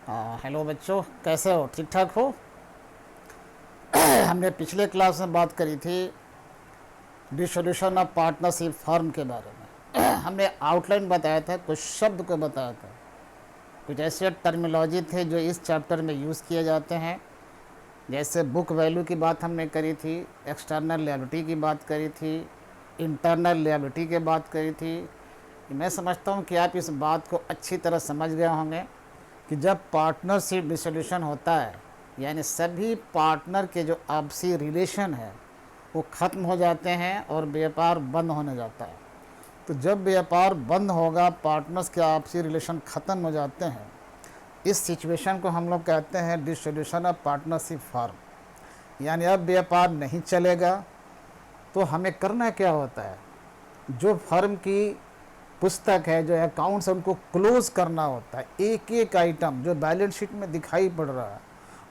Hello बच्चों, कैसे हो? ठीक ठाक हो? हमने पिछले क्लास में बात करी थी डिसोल्यूशन ऑफ पार्टनरशिप फर्म के बारे में। हमने आउटलाइन बताया था, कुछ शब्द को बताया था, कुछ ऐसे टर्मिनोलॉजी थे जो इस चैप्टर में यूज़ किए जाते हैं। जैसे बुक वैल्यू की बात हमने करी थी, एक्सटर्नल लिएबिलिटी की बात करी थी, इंटरनल लिएबिलिटी की बात करी थी। मैं समझता हूँ कि आप इस बात को अच्छी तरह समझ गए होंगे कि जब पार्टनरशिप डिसोल्यूशन होता है, यानी सभी पार्टनर के जो आपसी रिलेशन है वो ख़त्म हो जाते हैं और व्यापार बंद होने जाता है। तो जब व्यापार बंद होगा, पार्टनर्स के आपसी रिलेशन ख़त्म हो जाते हैं, इस सिचुएशन को हम लोग कहते हैं डिसोल्यूशन ऑफ पार्टनरशिप फर्म। यानी अब व्यापार नहीं चलेगा। तो हमें करना क्या होता है, जो फर्म की पुस्तक है, जो अकाउंट्स है, उनको क्लोज करना होता है। एक एक आइटम जो बैलेंस शीट में दिखाई पड़ रहा है,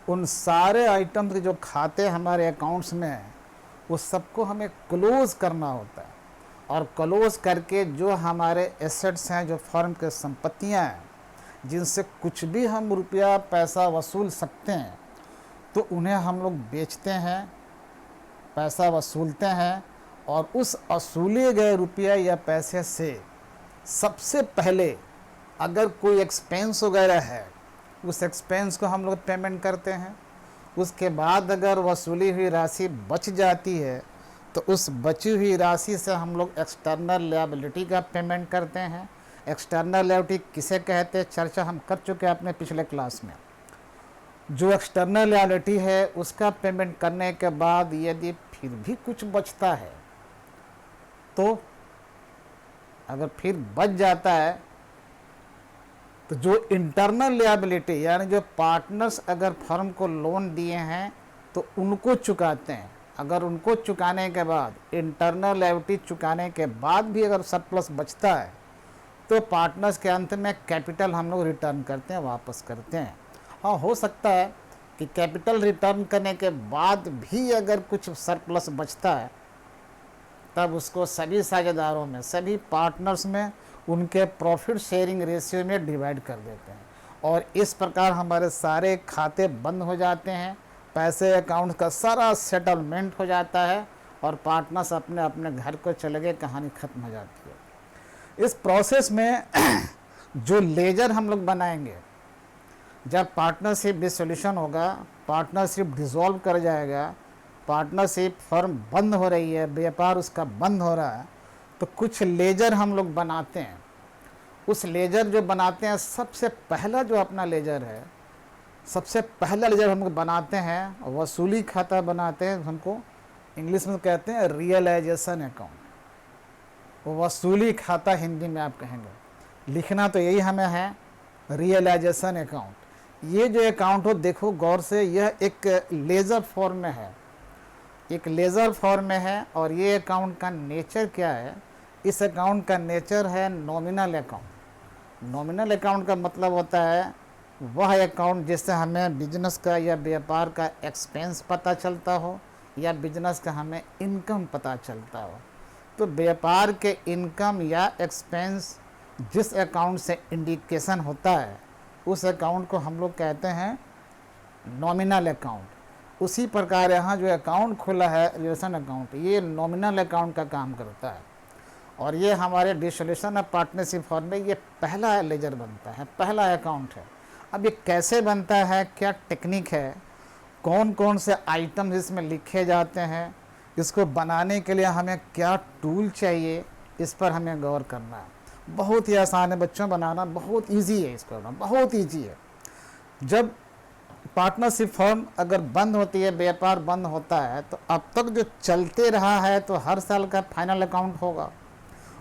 उन सारे आइटम के जो खाते हमारे अकाउंट्स में हैं, वो सबको हमें क्लोज करना होता है। और क्लोज करके जो हमारे एसेट्स हैं, जो फर्म के संपत्तियां हैं, जिनसे कुछ भी हम रुपया पैसा वसूल सकते हैं, तो उन्हें हम लोग बेचते हैं, पैसा वसूलते हैं। और उस वसूले गए रुपया या पैसे से सबसे पहले अगर कोई एक्सपेंस वगैरह है, उस एक्सपेंस को हम लोग पेमेंट करते हैं। उसके बाद अगर वसूली हुई राशि बच जाती है, तो उस बची हुई राशि से हम लोग एक्सटर्नल लिएबिलिटी का पेमेंट करते हैं। एक्सटर्नल लिएबिलिटी किसे कहते हैं, चर्चा हम कर चुके हैं अपने पिछले क्लास में। जो एक्सटर्नल लिएबिलिटी है, उसका पेमेंट करने के बाद यदि फिर भी कुछ बचता है, तो अगर फिर बच जाता है, तो जो इंटरनल लिएबिलिटी, यानी जो पार्टनर्स अगर फर्म को लोन दिए हैं तो उनको चुकाते हैं। अगर उनको चुकाने के बाद, इंटरनल लिएबिलिटी चुकाने के बाद भी अगर सरप्लस बचता है, तो पार्टनर्स के अंत में कैपिटल हम लोग रिटर्न करते हैं, वापस करते हैं। हाँ, हो सकता है कि कैपिटल रिटर्न करने के बाद भी अगर कुछ सरप्लस बचता है, तब उसको सभी साझेदारों में, सभी पार्टनर्स में उनके प्रॉफिट शेयरिंग रेशियो में डिवाइड कर देते हैं। और इस प्रकार हमारे सारे खाते बंद हो जाते हैं, पैसे अकाउंट का सारा सेटलमेंट हो जाता है और पार्टनर्स अपने अपने घर को चले गए, कहानी ख़त्म हो जाती है। इस प्रोसेस में जो लेजर हम लोग बनाएंगे, जब पार्टनरशिप डिसोल्यूशन होगा, पार्टनरशिप डिसॉल्व कर जाएगा, पार्टनरशिप फर्म बंद हो रही है, व्यापार उसका बंद हो रहा है, तो कुछ लेजर हम लोग बनाते हैं। उस लेजर जो बनाते हैं, सबसे पहला जो अपना लेजर है, सबसे पहला लेजर हम लोग बनाते हैं, वसूली खाता बनाते हैं। हमको इंग्लिश में कहते हैं रियलाइजेशन अकाउंट। वसूली खाता हिंदी में आप कहेंगे, लिखना तो यही हमें है, रियलाइजेशन अकाउंट। ये जो अकाउंट हो, देखो गौर से, यह एक लेजर फॉर्म में है, एक लेजर फॉर्म में है। और ये अकाउंट का नेचर क्या है? इस अकाउंट का नेचर है नॉमिनल अकाउंट। नॉमिनल अकाउंट का मतलब होता है वह अकाउंट जिससे हमें बिजनेस का या व्यापार का एक्सपेंस पता चलता हो, या बिजनेस का हमें इनकम पता चलता हो। तो व्यापार के इनकम या एक्सपेंस जिस अकाउंट से इंडिकेशन होता है, उस अकाउंट को हम लोग कहते हैं नॉमिनल अकाउंट। उसी प्रकार यहाँ जो अकाउंट खुला है, रिलेशन अकाउंट, ये नॉमिनल अकाउंट का काम करता है। और ये हमारे डिसोल्यूशन ऑफ पार्टनरशिप फर्म में ये पहला लेजर बनता है, पहला अकाउंट है। अब ये कैसे बनता है, क्या टेक्निक है, कौन कौन से आइटम्स इसमें लिखे जाते हैं, इसको बनाने के लिए हमें क्या टूल चाहिए, इस पर हमें गौर करना है। बहुत ही आसान है बच्चों, बनाना बहुत ईजी है, इसको बनाना बहुत ईजी है। जब पार्टनरशिप फर्म अगर बंद होती है, व्यापार बंद होता है, तो अब तक जो चलते रहा है, तो हर साल का फाइनल अकाउंट होगा,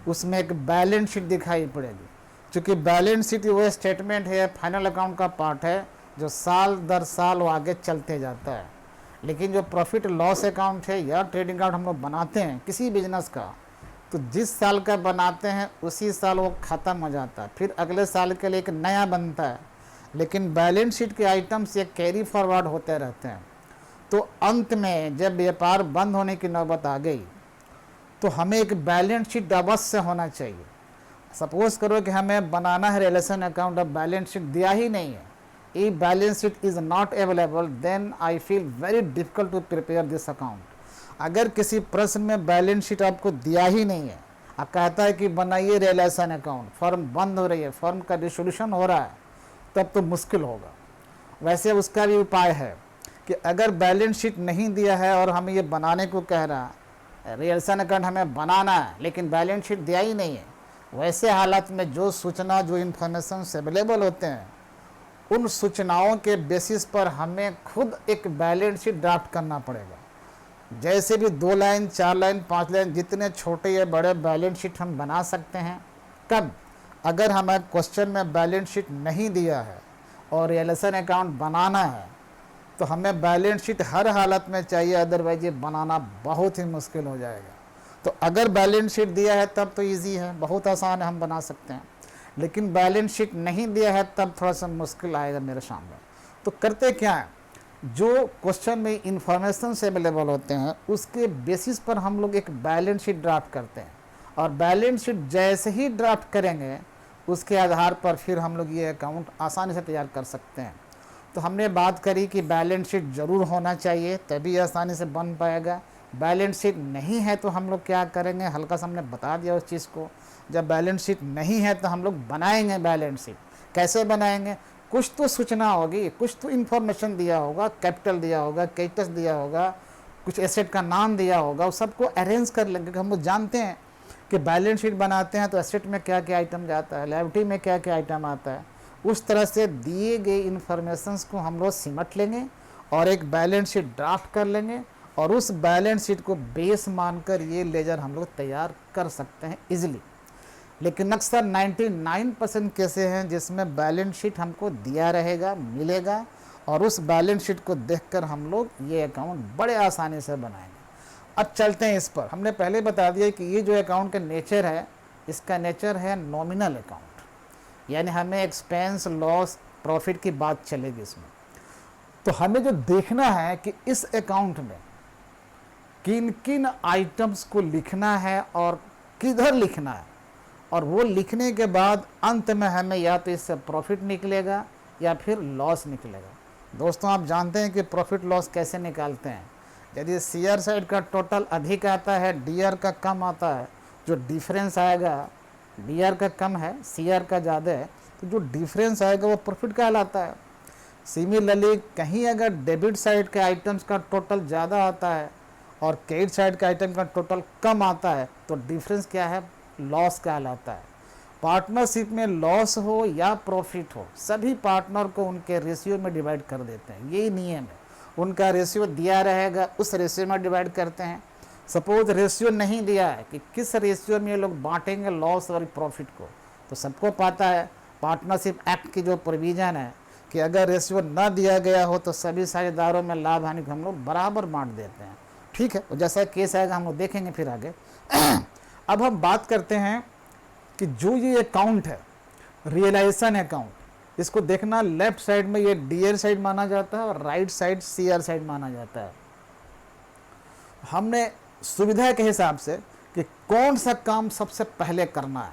उसमें एक बैलेंस शीट दिखाई पड़ेगी। क्योंकि बैलेंस शीट वो स्टेटमेंट है, फाइनल अकाउंट का पार्ट है, जो साल दर साल वो आगे चलते जाता है। लेकिन जो प्रॉफिट लॉस अकाउंट है या ट्रेडिंग अकाउंट हम लोग बनाते हैं किसी बिजनेस का, तो जिस साल का बनाते हैं उसी साल वो ख़त्म हो जाता है, फिर अगले साल के लिए एक नया बनता है। लेकिन बैलेंस शीट के आइटम्स ये कैरी फॉरवर्ड होते रहते हैं। तो अंत में जब व्यापार बंद होने की नौबत आ गई, तो हमें एक बैलेंस शीट अवश्य होना चाहिए। सपोज करो कि हमें बनाना है रिलेशन अकाउंट, अब बैलेंस शीट दिया ही नहीं है, if balance sheet is not available then I feel very difficult to prepare this account. अगर किसी प्रश्न में बैलेंस शीट आपको दिया ही नहीं है, अब कहता है कि बनाइए रियलाइजेशन अकाउंट, फर्म बंद हो रही है, फर्म का डिसोल्यूशन हो रहा है, तब तो मुश्किल होगा। वैसे उसका भी उपाय है कि अगर बैलेंस शीट नहीं दिया है और हमें ये बनाने को कह रहा है, रियलाइजेशन अकाउंट हमें बनाना है लेकिन बैलेंस शीट दिया ही नहीं है, वैसे हालात में जो सूचना जो इन्फॉर्मेशन अवेलेबल होते हैं उन सूचनाओं के बेसिस पर हमें खुद एक बैलेंस शीट ड्राफ्ट करना पड़ेगा। जैसे भी 2 लाइन 4 लाइन 5 लाइन जितने छोटे या बड़े बैलेंस शीट हम बना सकते हैं। कब? अगर हमें क्वेश्चन में बैलेंस शीट नहीं दिया है और रियलाइजेशन अकाउंट बनाना है तो हमें बैलेंस शीट हर हालत में चाहिए, अदरवाइज ये बनाना बहुत ही मुश्किल हो जाएगा। तो अगर बैलेंस शीट दिया है तब तो इजी है, बहुत आसान है, हम बना सकते हैं। लेकिन बैलेंस शीट नहीं दिया है तब थोड़ा सा मुश्किल आएगा मेरे सामने। तो करते क्या है, जो क्वेश्चन में इंफॉर्मेशन से अवेलेबल होते हैं उसके बेसिस पर हम लोग एक बैलेंस शीट ड्राफ्ट करते हैं, और बैलेंस शीट जैसे ही ड्राफ्ट करेंगे उसके आधार पर फिर हम लोग ये अकाउंट आसानी से तैयार कर सकते हैं। तो हमने बात करी कि बैलेंस शीट ज़रूर होना चाहिए तभी आसानी से बन पाएगा। बैलेंस शीट नहीं है तो हम लोग क्या करेंगे, हल्का सा हमने बता दिया उस चीज़ को। जब बैलेंस शीट नहीं है तो हम लोग बनाएंगे बैलेंस शीट। कैसे बनाएंगे? कुछ तो सूचना होगी, कुछ तो इन्फॉर्मेशन दिया होगा, कैपिटल दिया होगा, कैटस दिया होगा, कुछ एसेट का नाम दिया होगा, उस सबको अरेंज कर लेंगे। हम लोग जानते हैं कि बैलेंस शीट बनाते हैं तो एसेट में क्या क्या आइटम जाता है, लायबिलिटी में क्या क्या आइटम आता है, उस तरह से दिए गए इन्फॉर्मेशंस को हम लोग सिमट लेंगे और एक बैलेंस शीट ड्राफ्ट कर लेंगे, और उस बैलेंस शीट को बेस मानकर ये लेजर हम लोग तैयार कर सकते हैं इजीली। लेकिन अक्सर 99% केसें हैं जिसमें बैलेंस शीट हमको दिया रहेगा, मिलेगा, और उस बैलेंस शीट को देखकर हम लोग ये अकाउंट बड़े आसानी से बनाएंगे। अब चलते हैं इस पर। हमने पहले बता दिया कि ये जो अकाउंट का नेचर है, इसका नेचर है नॉमिनल अकाउंट, यानी हमें एक्सपेंस लॉस प्रॉफिट की बात चलेगी इसमें। तो हमें जो देखना है कि इस अकाउंट में किन किन आइटम्स को लिखना है और किधर लिखना है, और वो लिखने के बाद अंत में हमें या तो इससे प्रॉफिट निकलेगा या फिर लॉस निकलेगा। दोस्तों आप जानते हैं कि प्रॉफिट लॉस कैसे निकालते हैं। यदि सीआर साइड का टोटल अधिक आता है, डीआर का कम आता है, जो डिफरेंस आएगा, डीआर का कम है, सीआर का ज़्यादा है, तो जो डिफरेंस आएगा वो प्रॉफिट कहलाता है। सिमिलरली कहीं अगर डेबिट साइड के आइटम्स का टोटल ज़्यादा आता है और क्रेडिट साइड के आइटम का टोटल कम आता है तो डिफरेंस क्या है, लॉस कहलाता है। पार्टनरशिप में लॉस हो या प्रॉफिट हो, सभी पार्टनर को उनके रेशियो में डिवाइड कर देते हैं, यही नियम है। उनका रेशियो दिया रहेगा, उस रेशियो में डिवाइड करते हैं। सपोज रेशियो नहीं दिया है कि किस रेशियो में ये लोग बांटेंगे लॉस और प्रॉफिट को, तो सबको पता है पार्टनरशिप एक्ट की जो प्रोविज़न है कि अगर रेशियो ना दिया गया हो तो सभी साझेदारों में लाभ हानि को हम लोग बराबर बांट देते हैं। ठीक है, जैसा केस आएगा हम लोग देखेंगे फिर आगे। अब हम बात करते हैं कि जो ये अकाउंट है रियलाइजेशन अकाउंट, इसको देखना लेफ्ट साइड में ये डीआर साइड माना जाता है और राइट साइड सीआर साइड माना जाता है। हमने सुविधा के हिसाब से कि कौन सा काम सबसे पहले करना है,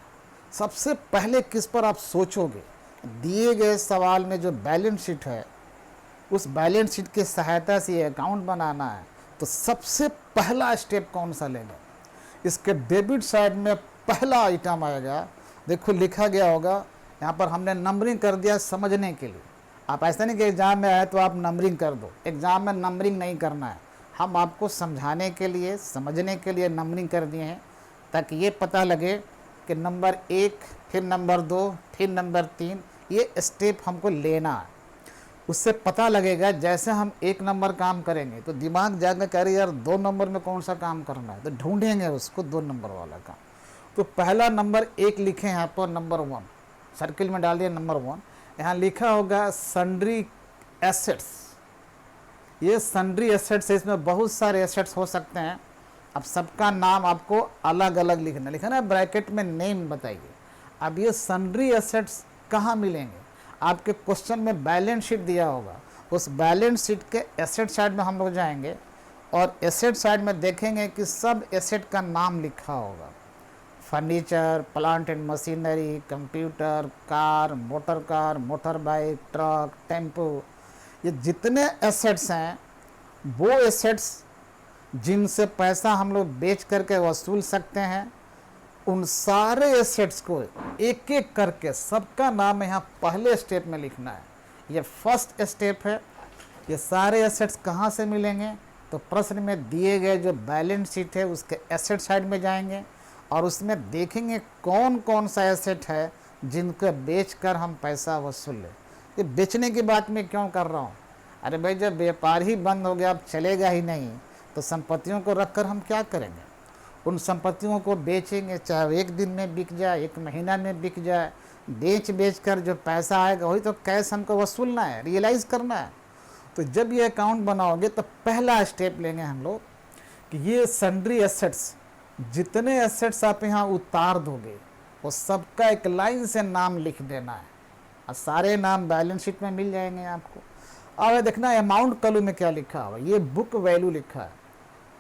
सबसे पहले किस पर आप सोचोगे, दिए गए सवाल में जो बैलेंस शीट है उस बैलेंस शीट की सहायता से ये अकाउंट बनाना है, तो सबसे पहला स्टेप कौन सा लेगा। इसके डेबिट साइड में पहला आइटम आएगा, देखो लिखा गया होगा, यहाँ पर हमने नंबरिंग कर दिया समझने के लिए। आप ऐसा नहीं कि एग्ज़ाम में आए तो आप नंबरिंग कर दो, एग्ज़ाम में नंबरिंग नहीं करना है, हम आपको समझाने के लिए समझने के लिए नंबरिंग कर दिए हैं ताकि ये पता लगे कि नंबर 1 फिर नंबर 2 फिर नंबर 3, ये स्टेप हमको लेना है। उससे पता लगेगा जैसे हम 1 नंबर काम करेंगे तो दिमाग जाकर कह रहे यार 2 नंबर में कौन सा काम करना है, तो ढूंढेंगे उसको 2 नंबर वाला काम। तो पहला नंबर 1 लिखें यहाँ पर, नंबर 1 सर्किल में डाल दिया नंबर 1। यहाँ लिखा होगा सन्ड्री एसेट्स। ये सन्ड्री एसेट्स है, इसमें बहुत सारे एसेट्स हो सकते हैं। अब सबका नाम आपको अलग अलग लिखना, लिखा ना ब्रैकेट में नेम बताइए। अब ये सन्ड्री एसेट्स कहाँ मिलेंगे, आपके क्वेश्चन में बैलेंस शीट दिया होगा, उस बैलेंस शीट के एसेट साइड में हम लोग जाएंगे और एसेट साइड में देखेंगे कि सब एसेट का नाम लिखा होगा। Furniture, plant and machinery, computer, car, motor bike, truck, tempo, ये जितने एसेट्स हैं वो एसेट्स जिनसे पैसा हम लोग बेच करके वसूल सकते हैं, उन सारे एसेट्स को एक एक करके सबका नाम यहाँ पहले स्टेप में लिखना है। ये फर्स्ट स्टेप है। ये सारे एसेट्स कहाँ से मिलेंगे? तो प्रश्न में दिए गए जो बैलेंस शीट है उसके एसेट साइड में जाएंगे और उसमें देखेंगे कौन कौन सा एसेट है जिनको बेचकर हम पैसा वसूल लें। ये बेचने की बात मैं क्यों कर रहा हूँ? अरे भाई, जब व्यापार ही बंद हो गया, अब चलेगा ही नहीं, तो संपत्तियों को रखकर हम क्या करेंगे? उन संपत्तियों को बेचेंगे, चाहे एक दिन में बिक जाए, एक महीना में बिक जाए। बेच कर जो पैसा आएगा वही तो कैश हमको वसूलना है, रियलाइज़ करना है। तो जब ये अकाउंट बनाओगे तो पहला स्टेप लेंगे हम लोग कि ये सन्ड्री एसेट्स, जितने एसेट्स आप यहाँ उतार दोगे वो सबका एक लाइन से नाम लिख देना है और सारे नाम बैलेंस शीट में मिल जाएंगे आपको। और देखना अमाउंट कॉलम में क्या लिखा हुआ, ये बुक वैल्यू लिखा है।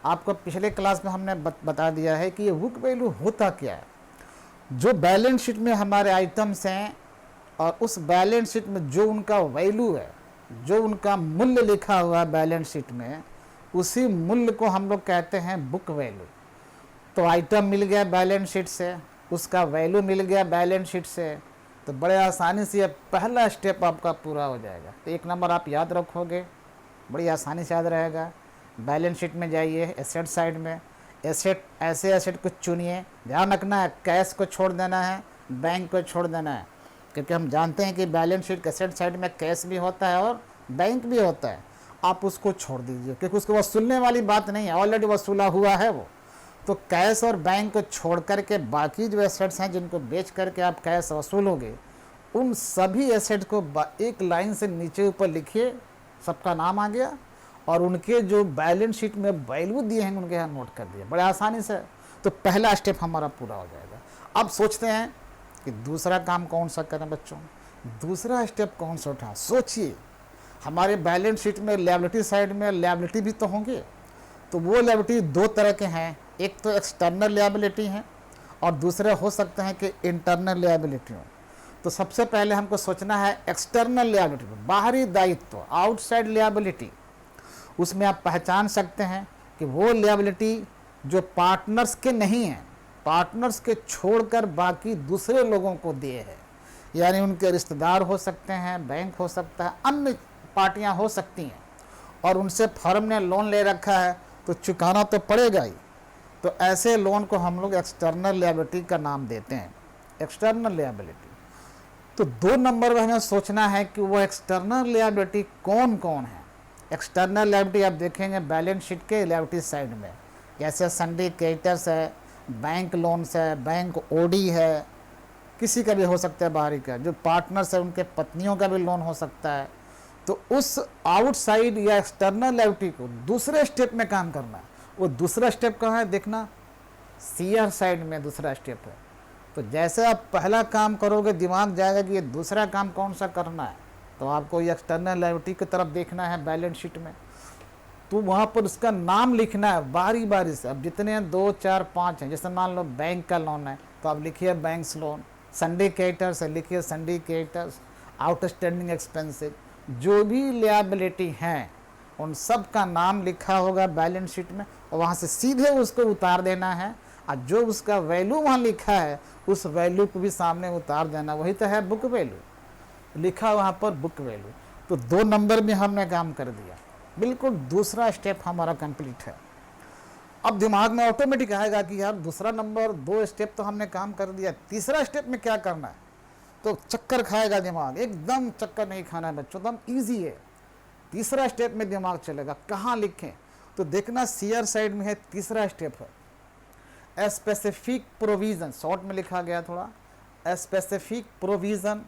आपको पिछले क्लास में हमने बता दिया है कि ये बुक वैल्यू होता क्या है। जो बैलेंस शीट में हमारे आइटम्स हैं और उस बैलेंस शीट में जो उनका वैल्यू है, जो उनका मूल्य लिखा हुआ है बैलेंस शीट में, उसी मूल्य को हम लोग कहते हैं बुक वैल्यू। तो आइटम मिल गया बैलेंस शीट से, उसका वैल्यू मिल गया बैलेंस शीट से, तो बड़े आसानी से ये पहला स्टेप आपका पूरा हो जाएगा। तो एक नंबर आप याद रखोगे, बड़ी आसानी से याद रहेगा। बैलेंस शीट में जाइए, एसेट साइड में, एसेट ऐसे एसेट को चुनिए। ध्यान रखना है कैश को छोड़ देना है, बैंक को छोड़ देना है, क्योंकि हम जानते हैं कि बैलेंस शीट के एसेट साइड में कैश भी होता है और बैंक भी होता है। आप उसको छोड़ दीजिए क्योंकि उसको वसूलने वाली बात नहीं है, ऑलरेडी वसूला हुआ है वो। तो कैश और बैंक को छोड़ करके बाकी जो एसेट्स हैं जिनको बेच करके आप कैश वसूलोगे, उन सभी एसेट को एक लाइन से नीचे ऊपर लिखिए, सबका नाम आ गया और उनके जो बैलेंस शीट में वैल्यू दिए हैं उनके यहाँ नोट कर दिए, बड़े आसानी से। तो पहला स्टेप हमारा पूरा हो जाएगा। अब सोचते हैं कि दूसरा काम कौन सा करें बच्चों, दूसरा स्टेप कौन सा उठाएं। सोचिए, हमारे बैलेंस शीट में लायबिलिटी साइड में लायबिलिटी भी तो होंगे। तो वो लायबिलिटी दो तरह के हैं, एक तो एक्सटर्नल लायबिलिटी हैं और दूसरे हो सकते हैं कि इंटरनल लायबिलिटी हो। तो सबसे पहले हमको सोचना है एक्सटर्नल लायबिलिटी, बाहरी दायित्व, आउटसाइड लायबिलिटी। उसमें आप पहचान सकते हैं कि वो लायबिलिटी जो पार्टनर्स के नहीं हैं, पार्टनर्स के छोड़कर बाकी दूसरे लोगों को दिए हैं, यानी उनके रिश्तेदार हो सकते हैं, बैंक हो सकता है, अन्य पार्टियां हो सकती हैं और उनसे फर्म ने लोन ले रखा है तो चुकाना तो पड़ेगा ही। तो ऐसे लोन को हम लोग एक्सटर्नल लायबिलिटी का नाम देते हैं, एक्सटर्नल लायबिलिटी। तो दो नंबर में हमें सोचना है कि वो एक्सटर्नल लायबिलिटी कौन कौन है। एक्सटर्नल लायबिलिटी आप देखेंगे बैलेंस शीट के लायबिलिटी साइड में, जैसे सन्ड्री क्रेडिटर्स है, बैंक लोन्स है, बैंक ओडी है, किसी का भी हो सकता है बाहरी का, जो पार्टनर्स है उनके पत्नियों का भी लोन हो सकता है। तो उस आउटसाइड या एक्सटर्नल लायबिलिटी को दूसरे स्टेप में काम करना है। वो दूसरा स्टेप कहाँ है देखना, सीआर साइड में दूसरा स्टेप है। तो जैसे आप पहला काम करोगे दिमाग जाएगा कि ये दूसरा काम कौन सा करना है, तो आपको ये एक्सटर्नल लायबिलिटी की तरफ देखना है बैलेंस शीट में। तो वहाँ पर उसका नाम लिखना है बारी बारी से। अब जितने हैं 2, 4, 5 हैं, जैसे मान लो बैंक का लोन है तो आप लिखिए बैंक्स लोन, सन्ड्री क्रेडिटर्स है लिखिए सन्ड्री क्रेडिटर्स, आउटस्टैंडिंग एक्सपेंसेस, जो भी लायबिलिटी हैं उन सब का नाम लिखा होगा बैलेंस शीट में और वहाँ से सीधे उसको उतार देना है। और जो उसका वैल्यू वहाँ लिखा है उस वैल्यू को भी सामने उतार देना, वही तो है बुक वैल्यू, लिखा वहाँ पर बुक वैल्यू। तो 2 नंबर में हमने काम कर दिया, बिल्कुल दूसरा स्टेप हमारा कंप्लीट है। अब दिमाग में ऑटोमेटिक आएगा कि यार दूसरा नंबर 2 स्टेप तो हमने काम कर दिया, तीसरा स्टेप में क्या करना है। तो चक्कर खाएगा दिमाग, एकदम चक्कर नहीं खाना है बच्चों, एकदम ईजी है। तीसरा स्टेप में दिमाग चलेगा, कहाँ लिखें। तो देखना सीआर साइड में है, तीसरा स्टेप है स्पेसिफिक प्रोविज़न, शॉर्ट में लिखा गया थोड़ा, स्पेसिफिक प्रोविज़न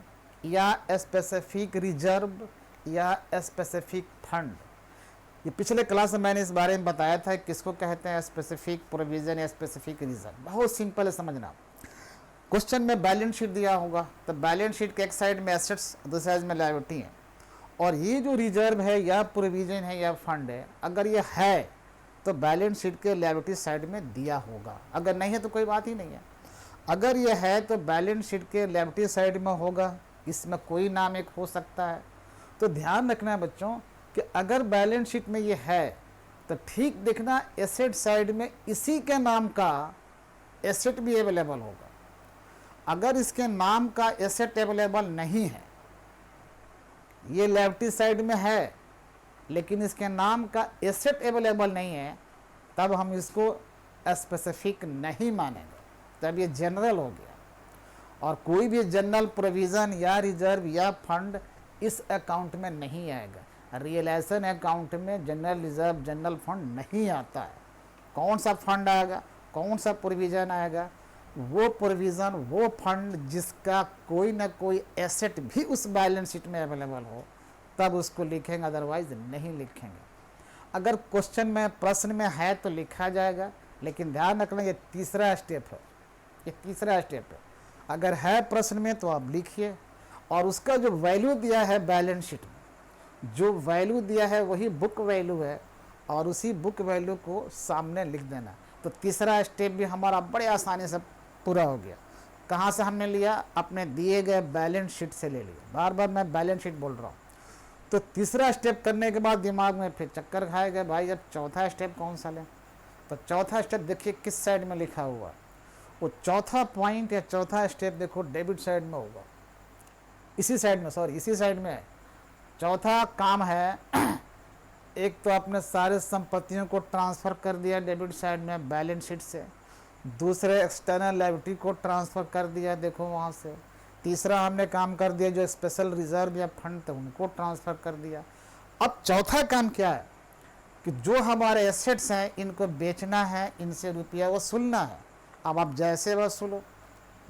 या स्पेसिफिक रिजर्व या स्पेसिफिक फंड। ये पिछले क्लास में मैंने इस बारे में बताया था किसको कहते हैं स्पेसिफिक प्रोविज़न या स्पेसिफिक रिजर्व। बहुत सिंपल है समझना। क्वेश्चन में बैलेंस शीट दिया होगा तो बैलेंस शीट के एक साइड में एसेट्स, दूसरे साइड में लायबिलिटी है, और ये जो रिजर्व है या प्रोविज़न है या फंड है, अगर ये है तो बैलेंस शीट के लायबिलिटी साइड में दिया होगा, अगर नहीं है तो कोई बात ही नहीं है। अगर ये है तो बैलेंस शीट के लेफ्टी साइड में होगा, इसमें कोई नाम एक हो सकता है। तो ध्यान रखना है बच्चों कि अगर बैलेंस शीट में ये है तो ठीक देखना एसेट साइड में इसी के नाम का एसेट भी अवेलेबल होगा। अगर इसके नाम का एसेट अवेलेबल नहीं है, ये लेफ्टी साइड में है लेकिन इसके नाम का एसेट अवेलेबल नहीं है, तब हम इसको स्पेसिफिक नहीं मानेंगे, तब ये जनरल हो गया। और कोई भी जनरल प्रोविज़न या रिजर्व या फंड इस अकाउंट में नहीं आएगा। रियलाइजेशन अकाउंट में जनरल रिजर्व जनरल फंड नहीं आता है। कौन सा फंड आएगा, कौन सा प्रोविज़न आएगा? वो प्रोविज़न, वो फंड जिसका कोई ना कोई एसेट भी उस बैलेंस शीट में अवेलेबल हो, तब उसको लिखेंगे, अदरवाइज नहीं लिखेंगे। अगर क्वेश्चन में प्रश्न में है तो लिखा जाएगा, लेकिन ध्यान रखना ये तीसरा स्टेप है, ये तीसरा स्टेप है। अगर है प्रश्न में तो आप लिखिए, और उसका जो वैल्यू दिया है बैलेंस शीट में, जो वैल्यू दिया है वही बुक वैल्यू है, और उसी बुक वैल्यू को सामने लिख देना। तो तीसरा स्टेप भी हमारा बड़े आसानी से पूरा हो गया। कहाँ से हमने लिया? अपने दिए गए बैलेंस शीट से ले लिया। बार बार मैं बैलेंस शीट बोल रहा हूँ। तो तीसरा स्टेप करने के बाद दिमाग में फिर चक्कर खाएगा, भाई अब चौथा स्टेप कौन सा लें? तो चौथा स्टेप देखिए किस साइड में लिखा हुआ, वो चौथा पॉइंट या चौथा स्टेप देखो डेबिट साइड में होगा, इसी साइड में, सॉरी इसी साइड में। चौथा काम है एक तो आपने सारे संपत्तियों को ट्रांसफ़र कर दिया डेबिट साइड में बैलेंस शीट से, दूसरे एक्सटर्नल लायबिलिटी को ट्रांसफ़र कर दिया, देखो वहाँ से। तीसरा हमने काम कर दिया जो स्पेशल रिजर्व या फंड थे उनको ट्रांसफ़र कर दिया। अब चौथा काम क्या है कि जो हमारे एसेट्स हैं इनको बेचना है, इनसे रुपया वसूलना है। अब आप जैसे वसूलो,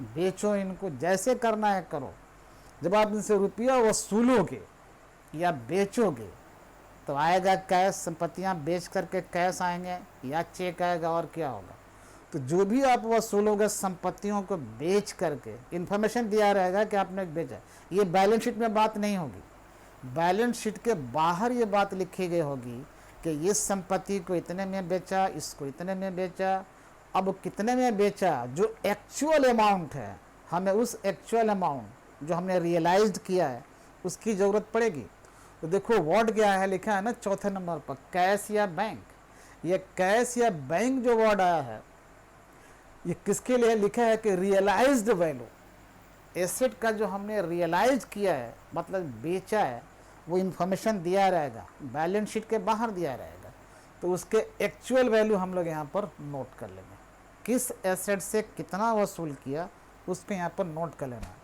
बेचो, इनको जैसे करना है करो। जब आप इनसे रुपया वसूलोगे या बेचोगे तो आएगा कैश, संपत्तियां बेच करके कैश आएंगे या चेक आएगा, और क्या होगा? तो जो भी आप वसूलोगे संपत्तियों को बेच करके, इन्फॉर्मेशन दिया रहेगा कि आपने बेचा। ये बैलेंस शीट में बात नहीं होगी, बैलेंस शीट के बाहर ये बात लिखी गई होगी कि इस संपत्ति को इतने में बेचा, इसको इतने में बेचा। अब कितने में बेचा, जो एक्चुअल अमाउंट है, हमें उस एक्चुअल अमाउंट जो हमने रियलाइज्ड किया है उसकी ज़रूरत पड़ेगी। तो देखो वर्ड क्या है, लिखा है ना चौथे नंबर पर, कैश या बैंक। ये कैश या बैंक जो वर्ड आया है ये किसके लिए लिखा है कि रियलाइज्ड वैल्यू, एसेट का जो हमने रियलाइज किया है मतलब बेचा है, वो इन्फॉर्मेशन दिया रहेगा, बैलेंस शीट के बाहर दिया रहेगा। तो उसके एक्चुअल वैल्यू हम लोग यहाँ पर नोट कर लेंगे, किस एसेट से कितना वसूल किया उसको यहाँ पर नोट कर लेना।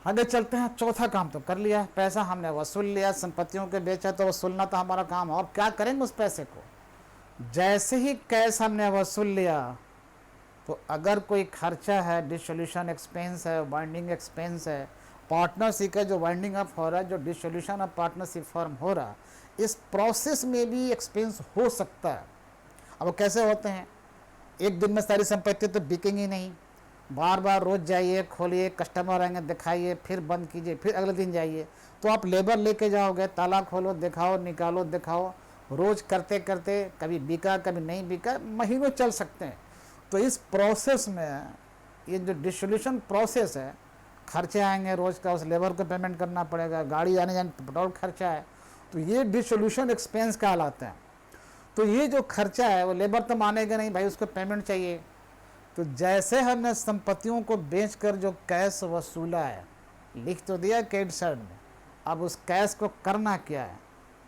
आगे चलते हैं। चौथा काम तो कर लिया, पैसा हमने वसूल लिया, संपत्तियों के बेचा तो वसूलना तो हमारा काम है। और क्या करेंगे उस पैसे को? जैसे ही कैश हमने वसूल लिया तो अगर कोई खर्चा है, डिसोल्यूशन एक्सपेंस है, वाइंडिंग एक्सपेंस है, पार्टनरशिप का जो वाइंडिंग अप हो रहा है, जो डिसोल्यूशन ऑफ पार्टनरशिप फॉर्म हो रहा, इस प्रोसेस में भी एक्सपेंस हो सकता है। अब वो कैसे होते हैं? एक दिन में सारी संपत्ति तो बिकेंगी नहीं, बार बार रोज़ जाइए, खोलिए, कस्टमर आएंगे, दिखाइए, फिर बंद कीजिए, फिर अगले दिन जाइए। तो आप लेबर लेके जाओगे, ताला खोलो, दिखाओ, निकालो, दिखाओ, रोज़ करते करते कभी बिका कभी नहीं बिका, महीनों चल सकते हैं। तो इस प्रोसेस में ये जो डिसोल्यूशन प्रोसेस है, खर्चे आएंगे रोज़ का, उस लेबर को पेमेंट करना पड़ेगा, गाड़ी आने जाने पेट्रोल खर्चा है, तो ये डिसोल्यूशन एक्सपेंस कहलाते हैं। तो ये जो खर्चा है वो लेबर तो मानेगा नहीं, भाई उसको पेमेंट चाहिए। तो जैसे हमने संपत्तियों को बेचकर जो कैश वसूला है, लिख तो दिया क्रेडिट साइड में, अब उस कैश को करना क्या है?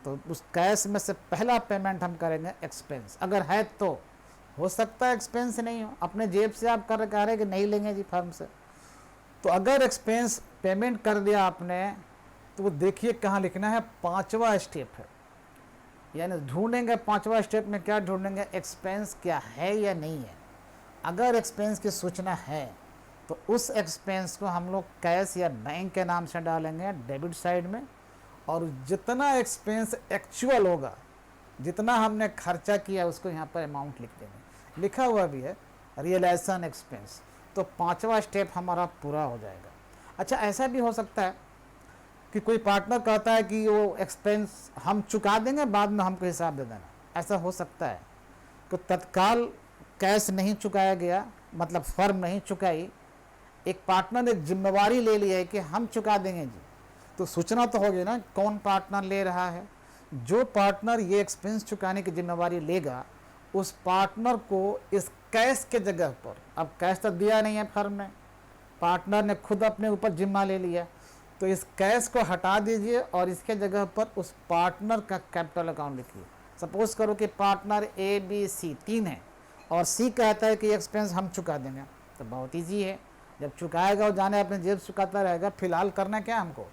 तो उस कैश में से पहला पेमेंट हम करेंगे एक्सपेंस। अगर है तो हो सकता है एक्सपेंस नहीं हो, अपने जेब से आप कर कह रहे कि नहीं लेंगे जी फर्म से। तो अगर एक्सपेंस पेमेंट कर दिया आपने तो देखिए कहाँ लिखना है, पांचवा स्टेप है, यानी ढूंढेंगे पांचवा स्टेप में क्या ढूंढेंगे, एक्सपेंस क्या है या नहीं है। अगर एक्सपेंस की सूचना है तो उस एक्सपेंस को हम लोग कैश या बैंक के नाम से डालेंगे डेबिट साइड में, और जितना एक्सपेंस एक्चुअल होगा, जितना हमने खर्चा किया उसको यहाँ पर अमाउंट लिख देंगे। लिखा हुआ भी है रियलाइजेशन एक्सपेंस। तो पांचवा स्टेप हमारा पूरा हो जाएगा। अच्छा, ऐसा भी हो सकता है कि कोई पार्टनर कहता है कि वो एक्सपेंस हम चुका देंगे, बाद में हमको हिसाब दे देना, ऐसा हो सकता है। तो तत्काल कैश नहीं चुकाया गया, मतलब फर्म नहीं चुकाई, एक पार्टनर ने जिम्मेवारी ले ली है कि हम चुका देंगे जी, तो सूचना तो होगी ना कौन पार्टनर ले रहा है। जो पार्टनर ये एक्सपेंस चुकाने की जिम्मेवारी लेगा, उस पार्टनर को इस कैश के जगह पर, अब कैश तो दिया नहीं है फर्म ने, पार्टनर ने खुद अपने ऊपर जिम्मा ले लिया, तो इस कैश को हटा दीजिए और इसके जगह पर उस पार्टनर का कैपिटल अकाउंट लिखिए। सपोज करो कि पार्टनर ए बी सी 3 है और सी कहता है कि एक्सपेंस हम चुका देंगे, तो बहुत ईजी है, जब चुकाएगा वो जाने अपने जेब चुकाता रहेगा। फिलहाल करना क्या हमको,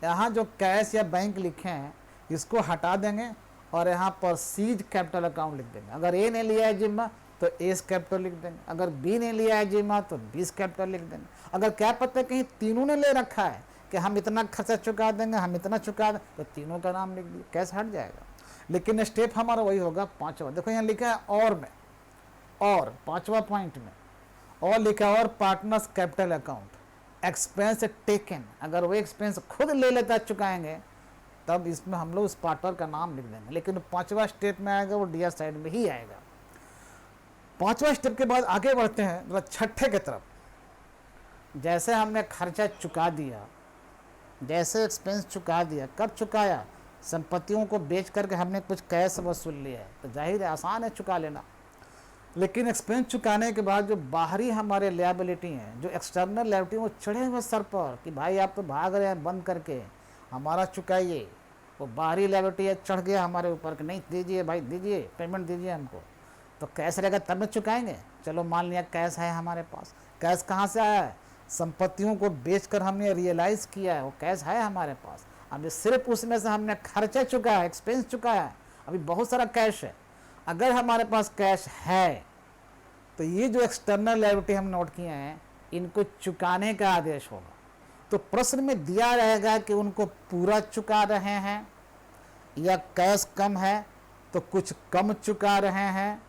यहाँ जो कैश या बैंक लिखे हैं इसको हटा देंगे और यहाँ पर सीज कैपिटल अकाउंट लिख देंगे। अगर ए ने लिया है जिम्मा तो एस कैपिटल लिख देंगे, अगर बी ने लिया है जिम्मा तो बीस कैपिटल लिख देंगे। अगर क्या पता कहीं तीनों ने ले रखा है कि हम इतना खर्चा चुका देंगे, हम इतना चुका दें, तो तीनों का नाम लिख दिया, कैश हट जाएगा। लेकिन स्टेप हमारा वही होगा पांचवा, देखो यहाँ लिखा है और में, और पांचवा पॉइंट में और लिखा है और partners capital account expense taken, अगर वो एक्सपेंस खुद ले लेता चुकाएंगे तब इसमें हम लोग उस पार्टनर का नाम लिख देंगे। लेकिन पांचवा स्टेप में आएगा वो डीआर साइड में ही आएगा। पांचवा स्टेप के बाद आगे बढ़ते हैं छठे की तरफ। जैसे हमने खर्चा चुका दिया, जैसे एक्सपेंस चुका दिया, कब चुकाया, संपत्तियों को बेच करके हमने कुछ कैश वसूल लिया है, तो जाहिर है आसान है चुका लेना। लेकिन एक्सपेंस चुकाने के बाद जो बाहरी हमारे लायबिलिटी हैं, जो एक्सटर्नल लायबिलिटी, वो चढ़े हुए सर पर कि भाई आप तो भाग रहे हैं बंद करके, हमारा चुकाइए। वो बाहरी लायबिलिटी है चढ़ गया हमारे ऊपर कि नहीं दीजिए भाई, दीजिए पेमेंट दीजिए हमको, तो कैश रहेगा तब में चुकाएंगे। चलो मान लिया कैश है हमारे पास, कैश कहाँ से आया है, संपत्तियों को बेचकर हमने रियलाइज़ किया है, वो कैश है हमारे पास। अभी सिर्फ उसमें से हमने खर्चा चुका है, एक्सपेंस चुका है, अभी बहुत सारा कैश है। अगर हमारे पास कैश है तो ये जो एक्सटर्नल लायबिलिटी हम नोट किए हैं इनको चुकाने का आदेश होगा। तो प्रश्न में दिया रहेगा कि उनको पूरा चुका रहे हैं या कैश कम है तो कुछ कम चुका रहे हैं,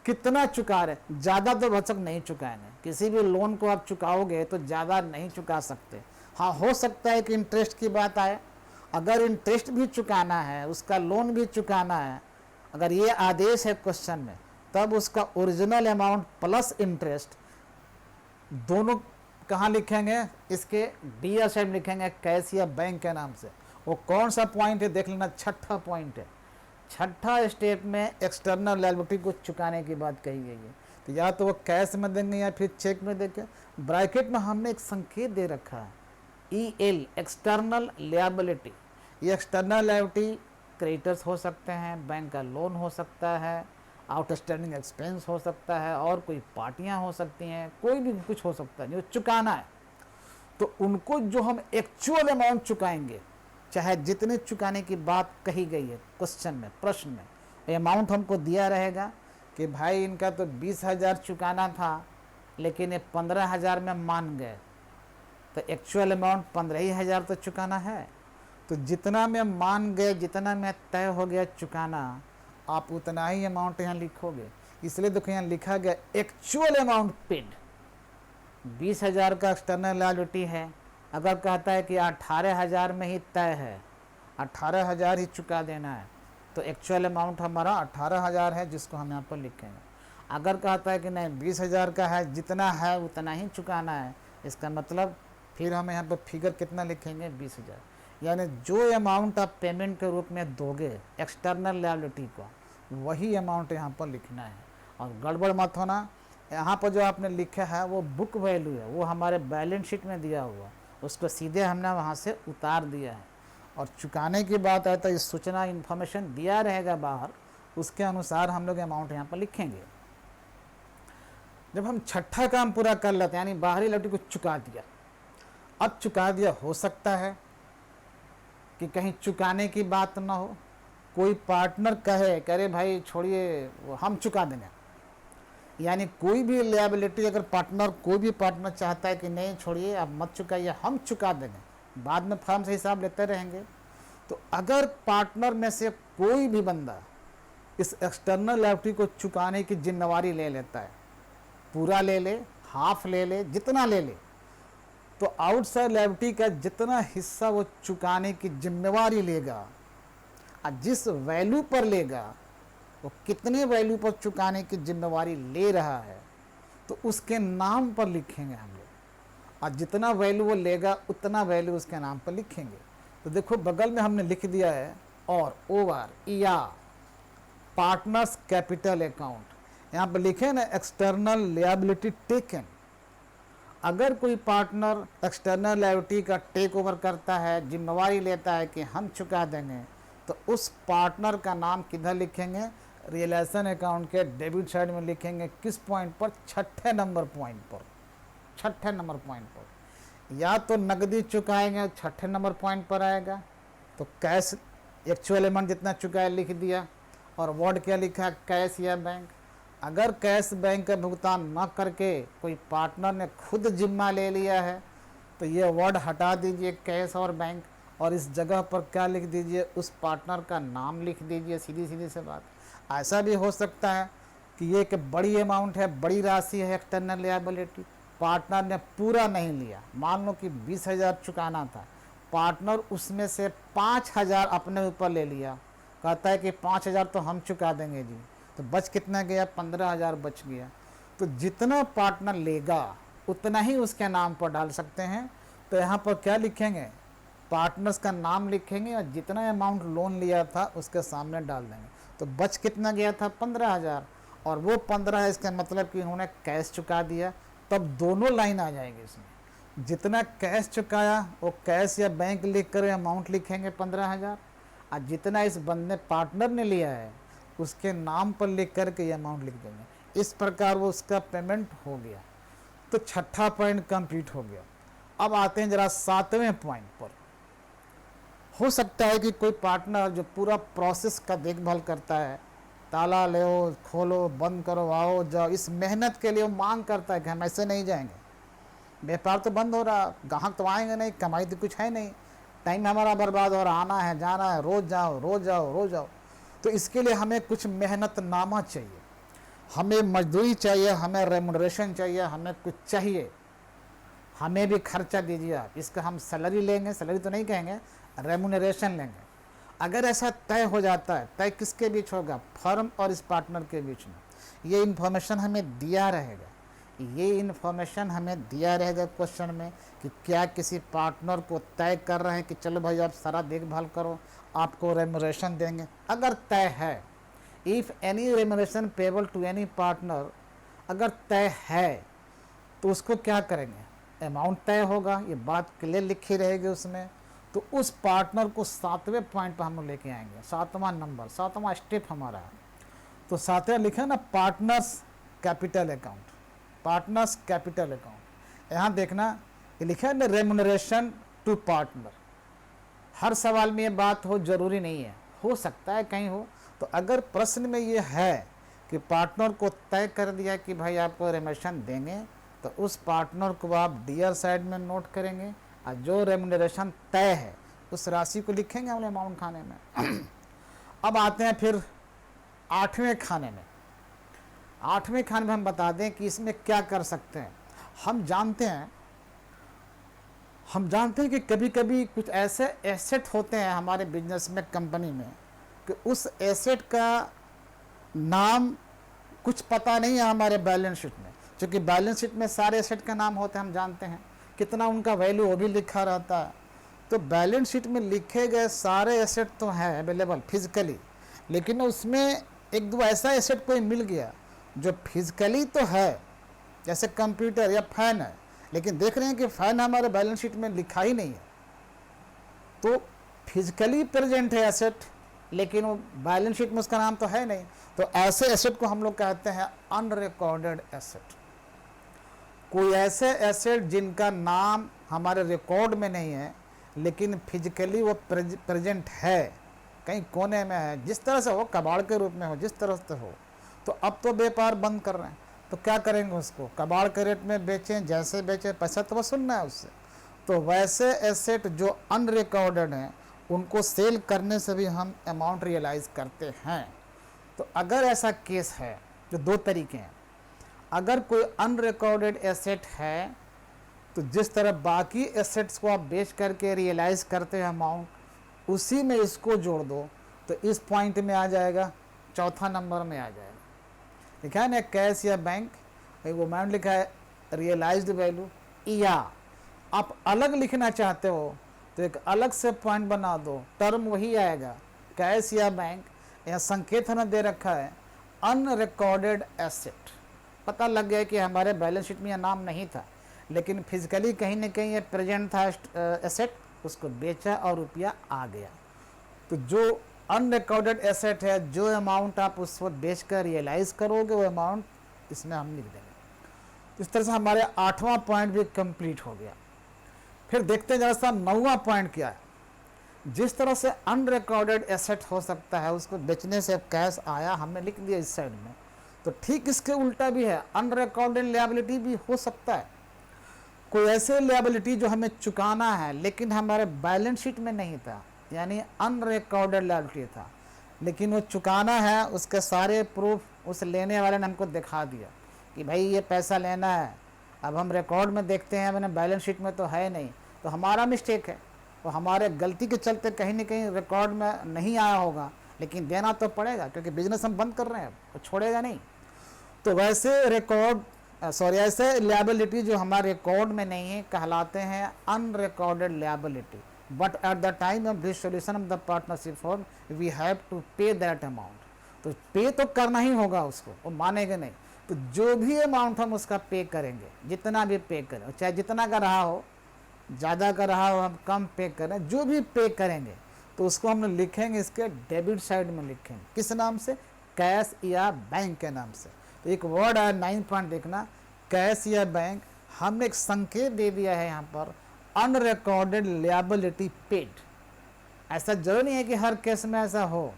कितना चुका रहे, ज़्यादा तो बचक नहीं चुकाएंगे। किसी भी लोन को आप चुकाओगे तो ज़्यादा नहीं चुका सकते। हाँ, हो सकता है कि इंटरेस्ट की बात आए, अगर इंटरेस्ट भी चुकाना है, उसका लोन भी चुकाना है, अगर ये आदेश है क्वेश्चन में, तब उसका ओरिजिनल अमाउंट प्लस इंटरेस्ट दोनों कहाँ लिखेंगे, इसके डीआर साइड लिखेंगे कैश या बैंक के नाम से। वो कौन सा पॉइंट है देख लेना, छठा पॉइंट है। छठा स्टेप में एक्सटर्नल लायबिलिटी को चुकाने की बात कही गई है, तो या तो वो कैश में देंगे या फिर चेक में देंगे। ब्रैकेट में हमने एक संकेत दे रखा है EL, एक्सटर्नल लायबिलिटी। ये एक्सटर्नल लायबिलिटी क्रेडिटर्स हो सकते हैं, बैंक का लोन हो सकता है, आउटस्टैंडिंग एक्सपेंस हो सकता है, और कोई पार्टियां हो सकती हैं, कोई भी कुछ हो सकता है जो चुकाना है। तो उनको जो हम एक्चुअल अमाउंट चुकाएंगे, चाहे जितने चुकाने की बात कही गई है क्वेश्चन में, प्रश्न में, अमाउंट हमको दिया रहेगा कि भाई इनका तो 20,000 चुकाना था लेकिन ये 15,000 में मान गए, तो एक्चुअल अमाउंट 15,000 तो चुकाना है। तो जितना में मान गए, जितना में तय हो गया चुकाना, आप उतना ही अमाउंट यहाँ लिखोगे। इसलिए देखो यहाँ लिखा गया एक्चुअल अमाउंट पेड, 20,000 का एक्सटर्नल लायबिलिटी है, अगर कहता है कि 18,000 में ही तय है, 18,000 ही चुका देना है, तो एक्चुअल अमाउंट हमारा 18,000 है जिसको हम यहाँ पर लिखेंगे। अगर कहता है कि नहीं 20,000 का है, जितना है उतना ही चुकाना है, इसका मतलब फिर हम यहाँ पर फिगर कितना लिखेंगे, 20,000। यानी जो अमाउंट आप पेमेंट के रूप में दोगे एक्सटर्नल लायबिलिटी को, वही अमाउंट यहाँ पर लिखना है। और गड़बड़ मत होना, यहाँ पर जो आपने लिखा है वो बुक वैल्यू है, वो हमारे बैलेंस शीट में दिया हुआ, उसको सीधे हमने वहाँ से उतार दिया है। और चुकाने की बात है तो इस सूचना इन्फॉर्मेशन दिया रहेगा बाहर, उसके अनुसार हम लोग अमाउंट यहाँ पर लिखेंगे। जब हम छठा काम पूरा कर लेते हैं, यानी बाहरी लायबिलिटी को चुका दिया, अब चुका दिया, हो सकता है कि कहीं चुकाने की बात ना हो, कोई पार्टनर कहे भाई छोड़िए हम चुका देंगे, यानी कोई भी लायबिलिटी अगर पार्टनर, कोई भी पार्टनर चाहता है कि नहीं छोड़िए अब मत चुकाइए, हम चुका देंगे, बाद में फर्म से हिसाब लेते रहेंगे, तो अगर पार्टनर में से कोई भी बंदा इस एक्सटर्नल लायबिलिटी को चुकाने की जिम्मेवारी ले लेता है, पूरा ले ले, हाफ ले ले, जितना ले ले, तो आउटसाइड लायबिलिटी का जितना हिस्सा वो चुकाने की जिम्मेवारी लेगा और जिस वैल्यू पर लेगा, वो कितने वैल्यू पर चुकाने की जिम्मेवारी ले रहा है, तो उसके नाम पर लिखेंगे हम लोग, और जितना वैल्यू वो लेगा उतना वैल्यू उसके नाम पर लिखेंगे। तो देखो बगल में हमने लिख दिया है और ओवर या पार्टनर्स कैपिटल अकाउंट, यहाँ पर लिखे ना एक्सटर्नल लायबिलिटी टेकन। अगर कोई पार्टनर एक्सटर्नल लायबिलिटी का टेक ओवर करता है, जिम्मेवारी लेता है कि हम चुका देंगे, तो उस पार्टनर का नाम किधर लिखेंगे? रियलाइजेशन अकाउंट के डेबिट साइड में लिखेंगे। किस पॉइंट पर? छठे नंबर पॉइंट पर। छठे नंबर पॉइंट पर या तो नकदी चुकाएंगे, छठे नंबर पॉइंट पर आएगा, तो कैश एक्चुअल अमाउंट जितना चुकाया लिख दिया, और वर्ड क्या लिखा? कैश या बैंक। अगर कैश बैंक का भुगतान न करके कोई पार्टनर ने खुद जिम्मा ले लिया है, तो ये वर्ड हटा दीजिए कैश और बैंक, और इस जगह पर क्या लिख दीजिए? उस पार्टनर का नाम लिख दीजिए। सीधी सीधी से बात। ऐसा भी हो सकता है कि ये एक बड़ी अमाउंट है, बड़ी राशि है, एक्सटर्नल लायबिलिटी, पार्टनर ने पूरा नहीं लिया। मान लो कि 20,000 चुकाना था, पार्टनर उसमें से 5,000 अपने ऊपर ले लिया, कहता है कि 5,000 तो हम चुका देंगे जी, तो बच कितना गया? 15,000 बच गया। तो जितना पार्टनर लेगा उतना ही उसके नाम पर डाल सकते हैं। तो यहाँ पर क्या लिखेंगे? पार्टनर्स का नाम लिखेंगे और जितना अमाउंट लोन लिया था उसके सामने डाल देंगे। तो बच कितना गया था? 15,000, और वो 15 है, इसका मतलब कि उन्होंने कैश चुका दिया। तब दोनों लाइन आ जाएगी इसमें। जितना कैश चुकाया वो कैश या बैंक लिख कर अमाउंट लिखेंगे 15,000, और जितना इस बंदे पार्टनर ने लिया है उसके नाम पर लिख कर के ये अमाउंट लिख देंगे। इस प्रकार वो उसका पेमेंट हो गया। तो छठा पॉइंट कंप्लीट हो गया। अब आते हैं जरा 7वें पॉइंट पर। हो सकता है कि कोई पार्टनर जो पूरा प्रोसेस का देखभाल करता है, ताला ले खोलो, बंद करो, आओ जाओ, इस मेहनत के लिए वो मांग करता है कि हम ऐसे नहीं जाएंगे, व्यापार तो बंद हो रहा, ग्राहक तो आएंगे नहीं, कमाई तो कुछ है नहीं, टाइम हमारा बर्बाद हो रहा, आना है जाना है, रोज़ जाओ रोज़ जाओ रोज़ जाओ। तो इसके लिए हमें कुछ मेहनतनामा चाहिए, हमें मजदूरी चाहिए, हमें रेमुनरेशन चाहिए, हमें कुछ चाहिए, हमें भी खर्चा दीजिए आप। इसका हम सैलरी लेंगे, सैलरी तो नहीं कहेंगे, रेमुनरेशन लेंगे। अगर ऐसा तय हो जाता है, तय किसके बीच होगा? फर्म और इस पार्टनर के बीच में। ये इन्फॉर्मेशन हमें दिया रहेगा, ये इन्फॉर्मेशन हमें दिया रहेगा क्वेश्चन में कि क्या किसी पार्टनर को तय कर रहे हैं कि चलो भाई आप सारा देखभाल करो, आपको रेमुनरेशन देंगे। अगर तय है, if any remuneration payable to any partner, अगर तय है तो उसको क्या करेंगे? अमाउंट तय होगा, ये बात क्लियर लिखी रहेगी उसमें। तो उस पार्टनर को 7वें पॉइंट पर हम लोग लेके आएंगे। 7वां नंबर, 7वां स्टेप हमारा है। तो 7वां लिखा ना, partners capital account. Partners capital account, यहाँ देखना ये लिखा है ना, रेमुनरेशन टू पार्टनर। हर सवाल में ये बात हो जरूरी नहीं है, हो सकता है कहीं हो। तो अगर प्रश्न में ये है कि पार्टनर को तय कर दिया कि भाई आपको रेमुनरेशन देंगे, तो उस पार्टनर को आप डियर साइड में नोट करेंगे, और जो रेमुनरेशन तय है उस राशि को लिखेंगे हम अमाउंट खाने में। अब आते हैं फिर 8वें खाने में। 8वें खाने में हम बता दें कि इसमें क्या कर सकते हैं। हम जानते हैं कि कभी कभी कुछ ऐसे एसेट होते हैं हमारे बिजनेस में, कंपनी में, कि उस एसेट का नाम कुछ पता नहीं है हमारे बैलेंस शीट में। क्योंकि बैलेंस शीट में सारे एसेट का नाम होते हैं, हम जानते हैं कितना उनका वैल्यू वो भी लिखा रहता है। तो बैलेंस शीट में लिखे गए सारे एसेट तो हैं अवेलेबल फिजिकली, लेकिन उसमें एक दो ऐसा एसेट कोई मिल गया जो फिजिकली तो है, जैसे कंप्यूटर या फैन है, लेकिन देख रहे हैं कि फैन हमारे बैलेंस शीट में लिखा ही नहीं है। तो फिजिकली प्रेजेंट है एसेट, लेकिन वो बैलेंस शीट में उसका नाम तो है नहीं। तो ऐसे एसेट को हम लोग कहते हैं अनरिकॉर्डेड एसेट। कोई ऐसे एसेट जिनका नाम हमारे रिकॉर्ड में नहीं है, लेकिन फिजिकली वो प्रेजेंट है, कहीं कोने में है, जिस तरह से हो, कबाड़ के रूप में हो, जिस तरह से हो। तो अब तो व्यापार बंद कर रहे हैं, तो क्या करेंगे? उसको कबाड़ के रेट में बेचें, जैसे बेचें, पैसा तो वसूलना है उससे। तो वैसे एसेट जो अनरिकॉर्डेड हैं उनको सेल करने से भी हम अमाउंट रियलाइज़ करते हैं। तो अगर ऐसा केस है, जो दो तरीके हैं, अगर कोई अनरिकॉर्डेड एसेट है तो जिस तरह बाकी एसेट्स को आप बेच करके रियलाइज़ करते हैं अमाउंट, उसी में इसको जोड़ दो तो इस पॉइंट में आ जाएगा, चौथा नंबर में आ जाएगा। लिखा है ना, कैश या बैंक। भाई वो अमाउंट लिखा है रियलाइज्ड वैल्यू, या आप अलग लिखना चाहते हो तो एक अलग से पॉइंट बना दो, टर्म वही आएगा, कैश या बैंक। यहाँ संकेत हमें दे रखा है अनरिकॉर्डेड एसेट। पता लग गया कि हमारे बैलेंस शीट में यह नाम नहीं था, लेकिन फिजिकली कहीं ना कहीं ये प्रेजेंट था एसेट, उसको बेचा और रुपया आ गया। तो जो अनरिकॉर्डेड एसेट है, जो अमाउंट आप उस वक्त बेच कर रियलाइज करोगे, वो अमाउंट इसमें हम लिख देंगे। तो इस तरह से हमारे 8वां पॉइंट भी कंप्लीट हो गया। फिर देखते हैं जरा सा 9वां पॉइंट क्या है। जिस तरह से अनरिकॉर्डेड एसेट हो सकता है, उसको बेचने से कैश आया, हमने लिख दिया इस साइड में, तो ठीक इसके उल्टा भी है, अनरिकॉर्डेड लिएबिलिटी भी हो सकता है। कोई ऐसे लिएबिलिटी जो हमें चुकाना है लेकिन हमारे बैलेंस शीट में नहीं था, यानी अनरिकॉर्डेड लिएबिलिटी था, लेकिन वो चुकाना है, उसके सारे प्रूफ उस लेने वाले ने हमको दिखा दिया कि भाई ये पैसा लेना है। अब हम रिकॉर्ड में देखते हैं, मैंने बैलेंस शीट में तो है नहीं, तो हमारा मिस्टेक है, तो हमारे गलती के चलते कहीं ना कहीं रिकॉर्ड में नहीं आया होगा, लेकिन देना तो पड़ेगा क्योंकि बिजनेस हम बंद कर रहे हैं, तो छोड़ेगा नहीं। तो वैसे ऐसे लिएबिलिटी जो हमारे रिकॉर्ड में नहीं है कहलाते हैं unrecorded liability, but at the time of dissolution of the partnership form we have to pay that amount. तो पे तो करना ही होगा उसको, वो मानेगा नहीं। तो जो भी अमाउंट हम उसका पे करेंगे, जितना भी पे करें, चाहे जितना का रहा हो, ज़्यादा का रहा हो, हम कम पे करें, जो भी पे करेंगे तो उसको हम लिखेंगे इसके डेबिट साइड में लिखेंगे। किस नाम से? कैश या बैंक के नाम से। तो एक वर्ड है 9 पॉइंट देखना, कैश या बैंक। हमने एक संकेत दे दिया है यहाँ पर अनरिकॉर्डेड लिएबिलिटी पेड। ऐसा जरूर नहीं है कि हर केस में ऐसा हो।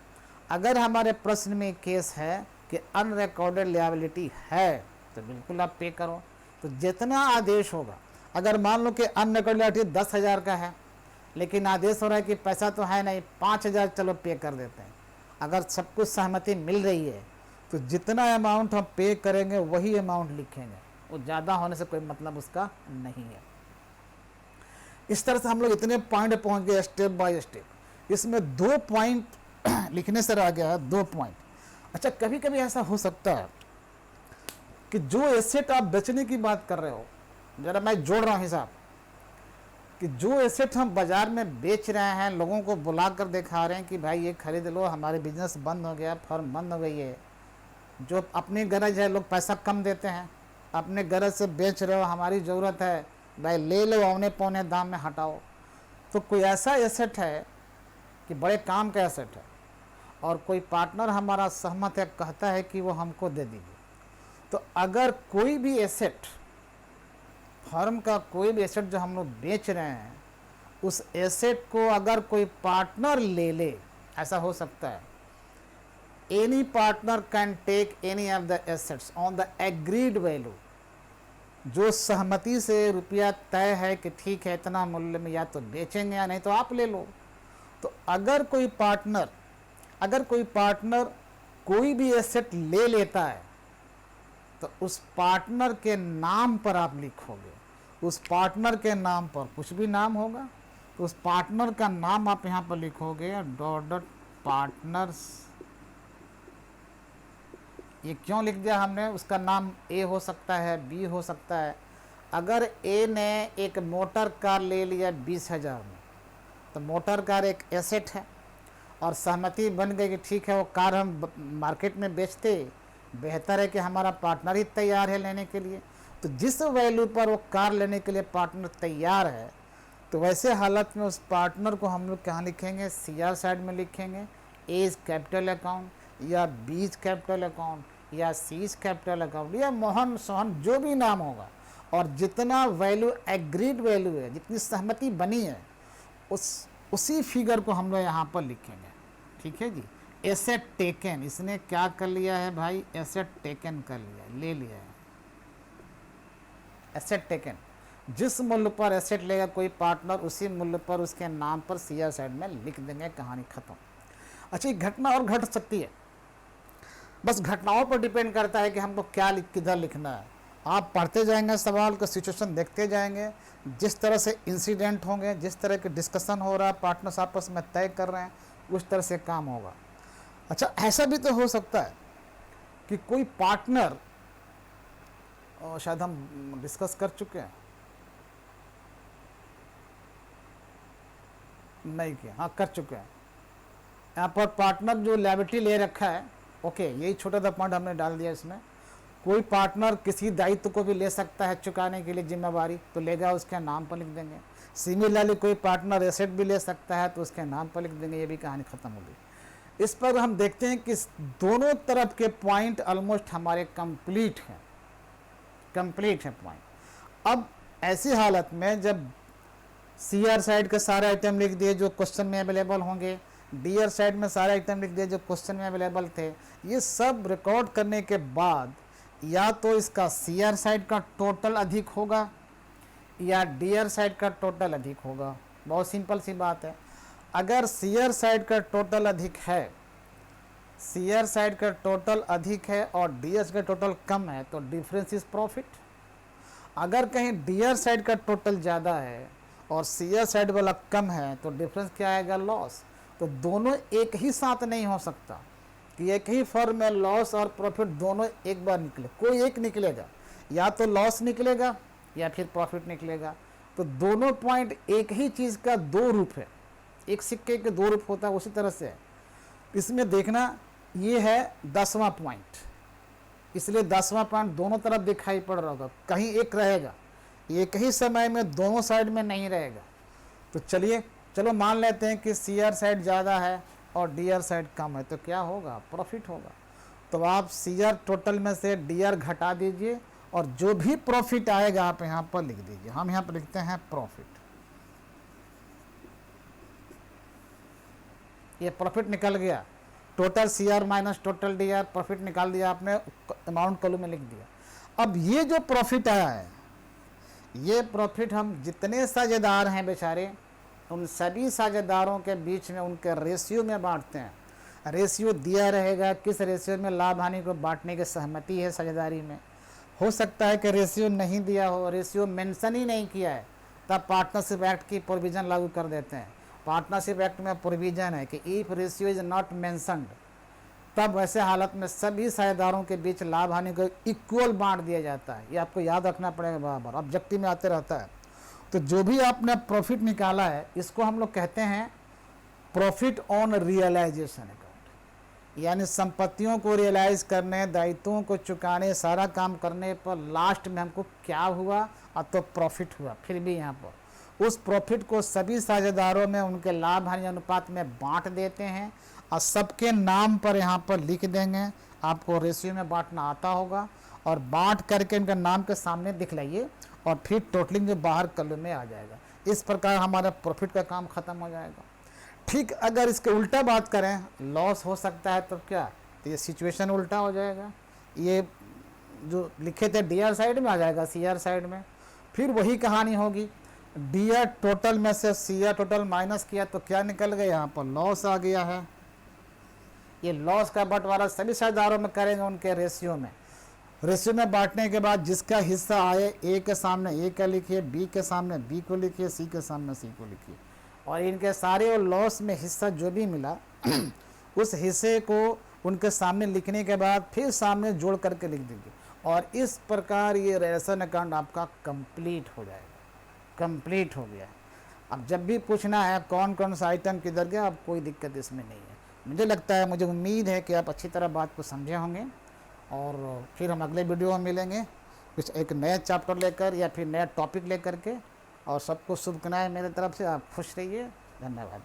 अगर हमारे प्रश्न में केस है कि अनरिकॉर्डेड लिएबिलिटी है तो बिल्कुल आप पे करो। तो जितना आदेश होगा, अगर मान लो कि अनरिकॉर्डेड लिएबिलिटी 10,000 का है, लेकिन आदेश हो रहा है कि पैसा तो है नहीं, 5,000 चलो पे कर देते हैं, अगर सब कुछ सहमति मिल रही है तो जितना अमाउंट हम पे करेंगे वही अमाउंट लिखेंगे, वो ज़्यादा होने से कोई मतलब उसका नहीं है। इस तरह से हम लोग इतने पॉइंट पहुंच गए स्टेप बाय स्टेप। इसमें 2 पॉइंट लिखने से रह गया है, 2 पॉइंट। अच्छा, कभी कभी ऐसा हो सकता है कि जो एसेट आप बेचने की बात कर रहे हो, जरा मैं जोड़ रहा हूँ हिसाब, कि जो एसेट हम बाजार में बेच रहे हैं, लोगों को बुला कर दिखा रहे हैं कि भाई ये खरीद लो, हमारे बिजनेस बंद हो गया, फर्म बंद हो गई है, जो अपनी गरज है, लोग पैसा कम देते हैं, अपने गरज से बेच रहे हो, हमारी ज़रूरत है, भाई ले लो, औने पौने दाम में हटाओ। तो कोई ऐसा एसेट है कि बड़े काम का एसेट है और कोई पार्टनर हमारा सहमत है, कहता है कि वो हमको दे दीजिए, तो अगर कोई भी एसेट, फर्म का कोई भी एसेट जो हम लोग बेच रहे हैं, उस एसेट को अगर कोई पार्टनर ले ले, ऐसा हो सकता है, any partner can take any of the assets on the agreed value, जो सहमति से रुपया तय है कि ठीक है इतना मूल्य में या तो बेचेंगे या नहीं तो आप ले लो। तो अगर कोई पार्टनर कोई भी एसेट ले लेता है तो उस पार्टनर के नाम पर आप लिखोगे, उस पार्टनर के नाम पर कुछ भी नाम होगा तो उस पार्टनर का नाम आप यहाँ पर लिखोगे, डॉट पार्टनर्स। ये क्यों लिख दिया हमने? उसका नाम ए हो सकता है, बी हो सकता है। अगर ए ने एक मोटर कार ले लिया 20,000 में, तो मोटर कार एक एसेट है और सहमति बन गई कि ठीक है वो कार हम मार्केट में बेचते, बेहतर है कि हमारा पार्टनर ही तैयार है लेने के लिए। तो जिस वैल्यू पर वो कार लेने के लिए पार्टनर तैयार है, तो वैसे हालत में उस पार्टनर को हम लोग कहाँ लिखेंगे? सीआर साइड में लिखेंगे, ए इज कैपिटल अकाउंट या बी इज कैपिटल अकाउंट या सी इज कैपिटल अकाउंट या मोहन सोहन, जो भी नाम होगा, और जितना वैल्यू एग्रीड वैल्यू है, जितनी सहमति बनी है, उसी फिगर को हम लोग यहाँ पर लिखेंगे। ठीक है जी। एसेट टेकन, इसने क्या कर लिया है भाई? एसेट टेकन कर लिया, ले लिया है। एसेट टेकन, जिस मूल्य पर एसेट लेगा कोई पार्टनर, उसी मूल्य पर उसके नाम पर सीआर साइड में लिख देंगे, कहानी खत्म। अच्छा, एक घटना और घट सकती है, बस घटनाओं पर डिपेंड करता है कि हमको क्या किधर लिखना है। आप पढ़ते जाएंगे सवाल को, सिचुएशन देखते जाएंगे, जिस तरह से इंसिडेंट होंगे, जिस तरह के डिस्कशन हो रहा है, पार्टनर्स आपस में तय कर रहे हैं, उस तरह से काम होगा। अच्छा, ऐसा भी तो हो सकता है कि कोई पार्टनर शायद हम डिस्कस कर चुके हैं, नहीं किया, हाँ कर चुके हैं। यहाँ पर पार्टनर जो लायबिलिटी ले रखा है, ओके, यही छोटा सा पॉइंट हमने डाल दिया इसमें। कोई पार्टनर किसी दायित्व को भी ले सकता है चुकाने के लिए जिम्मेवारी, तो लेगा, उसके नाम पर लिख देंगे। सिमिलरली कोई पार्टनर एसेट भी ले सकता है तो उसके नाम पर लिख देंगे, ये भी कहानी खत्म हो गई। इस पर हम देखते हैं कि दोनों तरफ के पॉइंट ऑलमोस्ट हमारे कंप्लीट हैं पॉइंट। अब ऐसी हालत में जब CR साइड के सारे आइटम लिख दिए जो क्वेश्चन में अवेलेबल होंगे, DR साइड में सारे आइटम लिख दिए जो क्वेश्चन में अवेलेबल थे, ये सब रिकॉर्ड करने के बाद या तो इसका CR साइड का टोटल अधिक होगा या DR साइड का टोटल अधिक होगा। बहुत सिंपल सी बात है। अगर CR साइड का टोटल अधिक है, CR साइड का टोटल अधिक है और DS का टोटल कम है तो डिफरेंस इज प्रॉफिट। अगर कहीं DR साइड का टोटल ज़्यादा है और CR साइड वाला कम है तो डिफरेंस क्या आएगा? लॉस। तो दोनों एक ही साथ नहीं हो सकता कि एक ही फर्म में लॉस और प्रॉफिट दोनों एक बार निकले, कोई एक निकलेगा, या तो लॉस निकलेगा या फिर प्रॉफिट निकलेगा। तो दोनों पॉइंट एक ही चीज़ का दो रूप है, एक सिक्के के दो रूप होता है, उसी तरह से है। इसमें देखना, ये है 10वां पॉइंट, इसलिए 10वां पॉइंट दोनों तरफ दिखाई पड़ रहा होगा, कहीं एक रहेगा, एक ही समय में दोनों साइड में नहीं रहेगा। तो चलो मान लेते हैं कि CR साइड ज़्यादा है और DR साइड कम है, तो क्या होगा? प्रॉफिट होगा। तो आप CR टोटल में से DR घटा दीजिए और जो भी प्रॉफिट आएगा आप यहाँ पर लिख दीजिए। हम यहाँ पर लिखते हैं प्रॉफिट। ये प्रॉफिट निकल गया, total CR minus total DR, profit निकाल दिया आपने, अमाउंट कॉलम में लिख दिया। अब ये जो प्रॉफिट आया है, ये प्रॉफिट हम जितने साझेदार हैं बेचारे, उन सभी साझेदारों के बीच में उनके रेशियो में बांटते हैं। रेशियो दिया रहेगा, किस रेशियो में लाभ हानि को बांटने की सहमति है साझेदारी में। हो सकता है कि रेशियो नहीं दिया हो, रेशियो मेंशन ही नहीं किया है, तब पार्टनरशिप एक्ट की प्रोविज़न लागू कर देते हैं। पार्टनरशिप एक्ट में प्रोविज़न है कि if ratio is not mentioned, तब वैसे हालत में सभी साझेदारों के बीच लाभ हानि को इक्वल बांट दिया जाता है। ये आपको याद रखना पड़ेगा, बराबर ऑब्जेक्टिव में आते रहता है। तो जो भी आपने प्रॉफिट निकाला है, इसको हम लोग कहते हैं प्रॉफिट ऑन रियलाइजेशन अकाउंट, यानी संपत्तियों को रियलाइज करने, दायित्वों को चुकाने, सारा काम करने पर लास्ट में हमको क्या हुआ? तो प्रॉफिट हुआ। फिर भी यहाँ पर उस प्रॉफिट को सभी साझेदारों में उनके लाभ हानि अनुपात में बांट देते हैं और सबके नाम पर यहाँ पर लिख देंगे। आपको रेशियो में बांटना आता होगा और बांट करके उनका नाम के सामने दिखलाइए और फिर टोटलिंग जो बाहर कॉलम में आ जाएगा। इस प्रकार हमारा प्रॉफिट का काम खत्म हो जाएगा। ठीक, अगर इसके उल्टा बात करें, लॉस हो सकता है, तो क्या? तो ये सिचुएशन उल्टा हो जाएगा। ये जो लिखे थे DR साइड में आ जाएगा CR साइड में, फिर वही कहानी होगी। DR टोटल में से CR टोटल माइनस किया तो क्या निकल गया? यहाँ पर लॉस आ गया है। ये लॉस का बंटवारा सभी साझेदारों में करेंगे उनके रेशियो में। रेशियो में बांटने के बाद जिसका हिस्सा आए, A के सामने A का लिखिए, B के सामने B को लिखिए, C के सामने C को लिखिए, और इनके सारे लॉस में हिस्सा जो भी मिला उस हिस्से को उनके सामने लिखने के बाद फिर सामने जोड़ करके लिख दीजिए। और इस प्रकार ये रेशन अकाउंट आपका कंप्लीट हो जाएगा। कंप्लीट हो गया। अब जब भी पूछना है कौन कौन सा आइटम किधर गया, अब कोई दिक्कत इसमें नहीं है। मुझे लगता है, मुझे उम्मीद है कि आप अच्छी तरह बात को समझे होंगे और फिर हम अगले वीडियो में मिलेंगे कुछ एक नया चैप्टर लेकर या फिर नया टॉपिक लेकर के। और सबको शुभकामनाएं मेरे तरफ से। आप खुश रहिए। धन्यवाद।